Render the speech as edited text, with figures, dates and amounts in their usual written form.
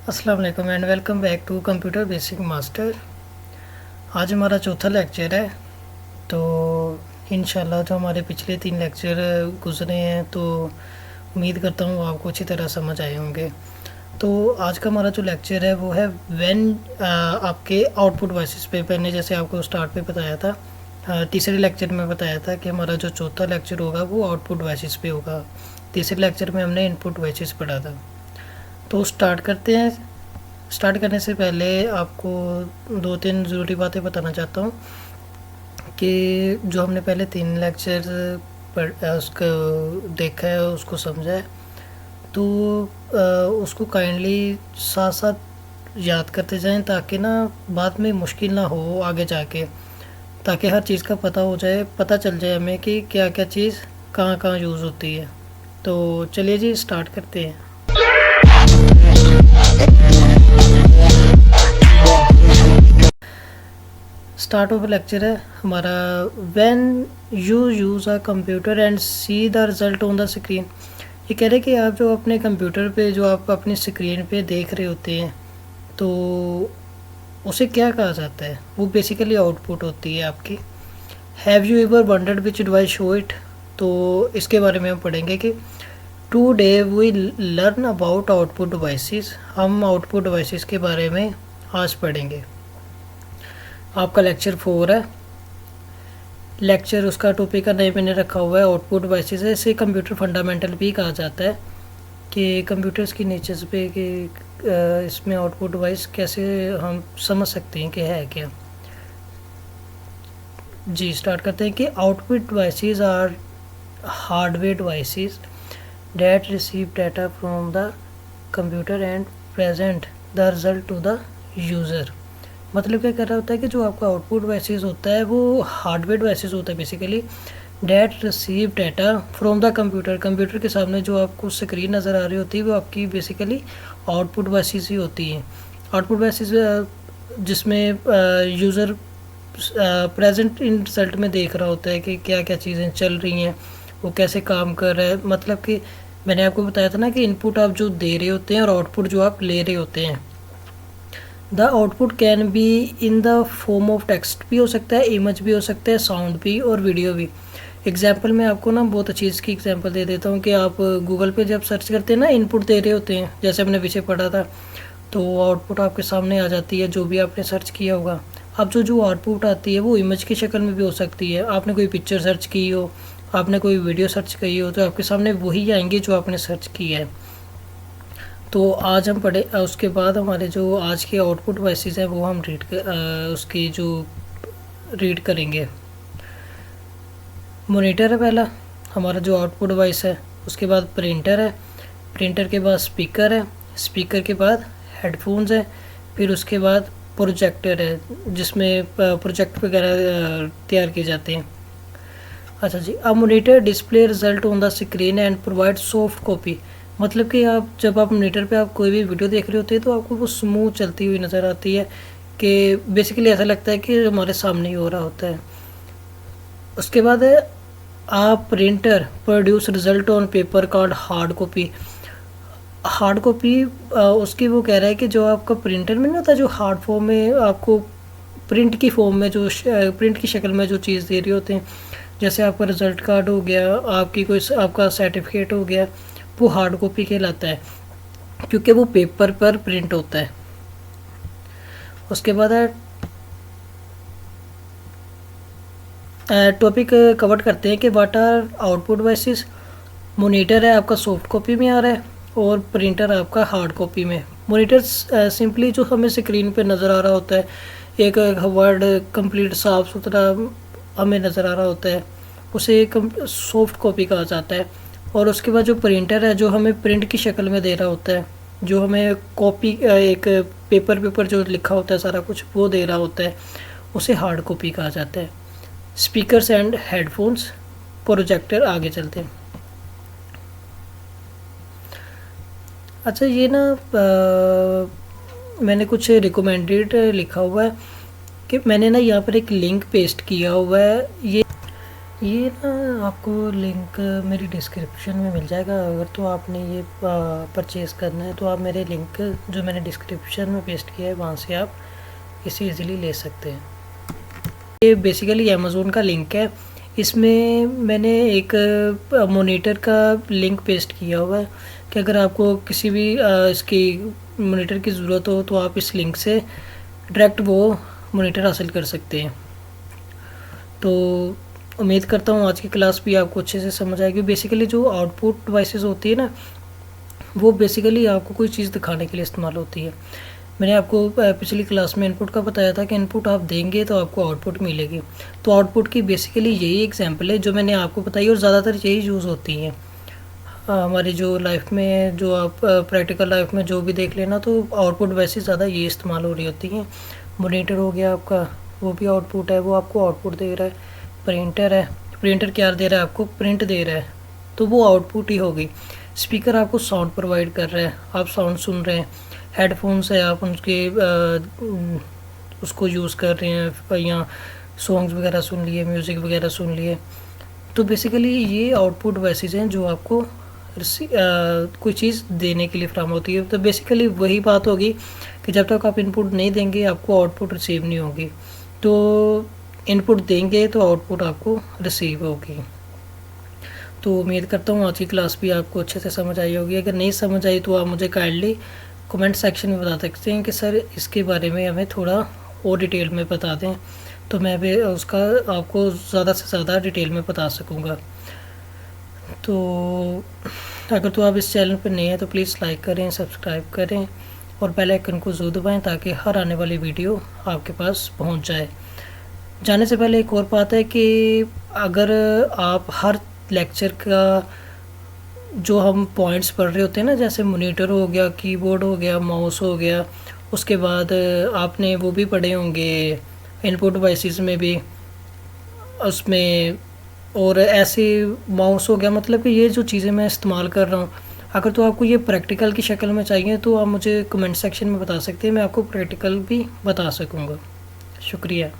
अस्सलाम वालेकुम and welcome back to computer basic master. आज हमारा चौथा लेक्चर है। तो इंशाल्लाह जो हमारे पिछले 3 लेक्चर गुजरे हैं तो उम्मीद करता हूँ आपको अच्छी तरह समझ आए होंगे। तो आज का हमारा जो लेक्चर है वो है व्हेन आपके आउटपुट वॉइसेस पे। मैंने जैसे आपको स्टार्ट पे बताया था, तीसरे लेक्चर में बताया था कि हमारा जो चौथा लेक्चर होगा वो आउटपुट वॉइसेस पे होगा। तीसरे लेक्चर में हमने इनपुट वॉइसेस पढ़ा था। तो स्टार्ट करते हैं। स्टार्ट करने से पहले आपको 2-3 ज़रूरी बातें बताना चाहता हूँ कि जो हमने पहले 3 लेक्चर उसको देखा है, उसको समझा है, तो उसको काइंडली साथ साथ याद करते जाएं ताकि ना बाद में मुश्किल ना हो आगे जाके, ताकि हर चीज़ का पता हो जाए, पता चल जाए हमें कि क्या क्या चीज़ कहाँ कहाँ यूज़ होती है। तो चलिए जी स्टार्ट करते हैं। स्टार्ट ऑफ लेक्चर है हमारा when you use a computer and see the result on the screen. ये कह रहे कि आप जो अपने कंप्यूटर पे जो आप अपनी स्क्रीन पे देख रहे होते हैं तो उसे क्या कहा जाता है, वो बेसिकली आउटपुट होती है आपकी। Have you ever wondered which device show it. तो इसके बारे में हम पढ़ेंगे कि today we learn about output devices. हम आउटपुट डिवाइसेस के बारे में आज पढ़ेंगे। आपका लेक्चर 4 है। लेक्चर उसका टॉपिक का नेम मैंने रखा हुआ है आउटपुट डिवाइसेस है। इसे कंप्यूटर फंडामेंटल भी कहा जाता है कि कंप्यूटर्स की नेचर्स पे कि इसमें आउटपुट डिवाइस कैसे हम समझ सकते हैं कि है क्या। जी स्टार्ट करते हैं कि output devices are hardware devices that receive data from the computer and present the result to the user. मतलब क्या कर रहा होता है कि जो आपका आउटपुट डिवाइसेस होता है वो हार्डवेयर डिवाइसेस होता है basically that receive data from the computer. Computer के सामने जो आपको स्क्रीन नज़र आ रही होती है वो आपकी बेसिकली आउटपुट डिवाइसेस ही होती हैं। आउटपुट डिवाइसेस जिसमें यूज़र प्रेजेंट इन रिजल्ट में देख रहा होता है कि क्या क्या चीज़ें चल रही हैं, वो कैसे काम कर रहा है। मतलब कि मैंने आपको बताया था ना कि इनपुट आप जो दे रहे होते हैं और आउटपुट जो आप ले रहे होते हैं। The output can be in the form of text भी हो सकता है, इमेज भी हो सकता है, साउंड भी और वीडियो भी। एग्जाम्पल मैं आपको ना बहुत अच्छी चीज़ की एग्जांपल दे देता हूँ कि आप गूगल पे जब सर्च करते हैं ना, इनपुट दे रहे होते हैं जैसे हमने पीछे पढ़ा था, तो आउटपुट आपके सामने आ जाती है जो भी आपने सर्च किया होगा। अब जो आउटपुट आती है वो इमेज की शक्ल में भी हो सकती है। आपने कोई पिक्चर सर्च की हो, आपने कोई वीडियो सर्च की हो, तो आपके सामने वही आएंगे जो आपने सर्च किया है। तो आज हम पढ़े उसके बाद हमारे जो आज के आउटपुट डिवाइसेस हैं वो हम उसकी जो रीड करेंगे। मॉनिटर है पहला हमारा जो आउटपुट डिवाइस है, उसके बाद प्रिंटर है, प्रिंटर के बाद स्पीकर है, स्पीकर के बाद हेडफोन्स है, फिर उसके बाद प्रोजेक्टर है जिसमें प्रोजेक्ट वगैरह तैयार किए जाते हैं। अच्छा जी, अब monitor display result on the screen and provide soft copy. मतलब कि आप जब आप मॉनिटर पे आप कोई भी वीडियो देख रहे होते हैं तो आपको वो स्मूथ चलती हुई नज़र आती है कि बेसिकली ऐसा लगता है कि हमारे सामने ही हो रहा होता है। उसके बाद है आप printer produce result on paper card hard copy. Hard copy उसकी वो कह रहा है कि जो आपका प्रिंटर में नहीं होता, जो हार्ड फॉर्म में आपको प्रिंट की फॉर्म में जो प्रिंट की शक्ल में जो चीज़ दे रही होते हैं, जैसे आपका रिज़ल्ट कार्ड हो गया, आपकी कोई आपका सर्टिफिकेट हो गया, वो हार्ड कॉपी कहलाता है क्योंकि वो पेपर पर प्रिंट होता है। उसके बाद है टॉपिक कवर करते हैं कि what are output devices. Monitor है आपका सॉफ्ट कॉपी में आ रहा है और प्रिंटर आपका हार्ड कॉपी में। मॉनिटर सिंपली जो हमें स्क्रीन पे नज़र आ रहा होता है, एक वर्ड कंप्लीट साफ सुथरा हमें नज़र आ रहा होता है, उसे एक सॉफ्ट कॉपी कहा जाता है। और उसके बाद जो प्रिंटर है जो हमें प्रिंट की शक्ल में दे रहा होता है, जो हमें कॉपी एक पेपर जो लिखा होता है सारा कुछ वो दे रहा होता है, उसे हार्ड कॉपी कहा जाता है। स्पीकर्स एंड हेडफोन्स, प्रोजेक्टर, आगे चलते हैं। अच्छा ये ना मैंने कुछ रिकमेंडेड लिखा हुआ है कि मैंने ना यहाँ पर एक लिंक पेस्ट किया हुआ है। ये ना आपको लिंक मेरी डिस्क्रिप्शन में मिल जाएगा। अगर तो आपने ये परचेज़ करना है तो आप मेरे लिंक जो मैंने डिस्क्रिप्शन में पेस्ट किया है वहाँ से आप इसे इजीली ले सकते हैं। ये बेसिकली अमेज़ोन का लिंक है। इसमें मैंने एक मॉनिटर का लिंक पेस्ट किया हुआ है कि अगर आपको किसी भी इसकी मॉनिटर की ज़रूरत हो तो आप इस लिंक से डायरेक्ट वो मॉनिटर हासिल कर सकते हैं। तो उम्मीद करता हूँ आज की क्लास भी आपको अच्छे से समझ आएगी। बेसिकली जो आउटपुट डिवाइसेस होती है ना, वो बेसिकली आपको कोई चीज़ दिखाने के लिए इस्तेमाल होती है। मैंने आपको पिछली क्लास में इनपुट का बताया था कि इनपुट आप देंगे तो आपको आउटपुट मिलेगी। तो आउटपुट की बेसिकली यही एग्जांपल है जो मैंने आपको बताई, और ज़्यादातर यही यूज़ होती हैं हमारी जो लाइफ में, जो आप प्रैक्टिकल लाइफ में जो भी देख लेना, तो आउटपुट वैसे ज़्यादा ये इस्तेमाल हो रही होती हैं। मॉनिटर हो गया आपका, वो भी आउटपुट है, वो आपको आउटपुट दे रहा है। प्रिंटर है, प्रिंटर क्या दे रहा है आपको, प्रिंट दे रहा है, तो वो आउटपुट ही होगी। स्पीकर आपको साउंड प्रोवाइड कर रहा है, आप साउंड सुन रहे हैं। हेडफोन्स है, आप उनके उसको यूज़ कर रहे हैं या सॉन्ग्स वगैरह सुन लिए, म्यूज़िक वगैरह सुन लिए। तो बेसिकली ये आउटपुट डिवाइसेस हैं जो आपको कोई चीज़ देने के लिए फ्राहम होती है। तो बेसिकली वही बात होगी कि जब तक आप इनपुट नहीं देंगे आपको आउटपुट रिसीव नहीं होगी। तो इनपुट देंगे तो आउटपुट आपको रिसीव होगी। तो उम्मीद करता हूँ आज की क्लास भी आपको अच्छे से समझ आई होगी। अगर नहीं समझ आई तो आप मुझे काइंडली कमेंट सेक्शन में बता सकते हैं कि सर इसके बारे में हमें थोड़ा और डिटेल में बता दें, तो मैं भी उसका आपको ज़्यादा से ज़्यादा डिटेल में बता सकूँगा। तो अगर तो आप इस चैनल पर नए हैं तो प्लीज़ लाइक करें, सब्सक्राइब करें और बेल आइकन को ज़रूर दबाएं ताकि हर आने वाली वीडियो आपके पास पहुंच जाए। जाने से पहले एक और बात है कि अगर आप हर लेक्चर का जो हम पॉइंट्स पढ़ रहे होते हैं ना, जैसे मॉनिटर हो गया, कीबोर्ड हो गया, माउस हो गया, उसके बाद आपने वो भी पढ़े होंगे इनपुट डिवाइसेस में भी, उसमें और ऐसे माउस हो गया, मतलब कि ये जो चीज़ें मैं इस्तेमाल कर रहा हूँ, अगर तो आपको ये प्रैक्टिकल की शक्ल में चाहिए तो आप मुझे कमेंट सेक्शन में बता सकते हैं, मैं आपको प्रैक्टिकल भी बता सकूँगा। शुक्रिया।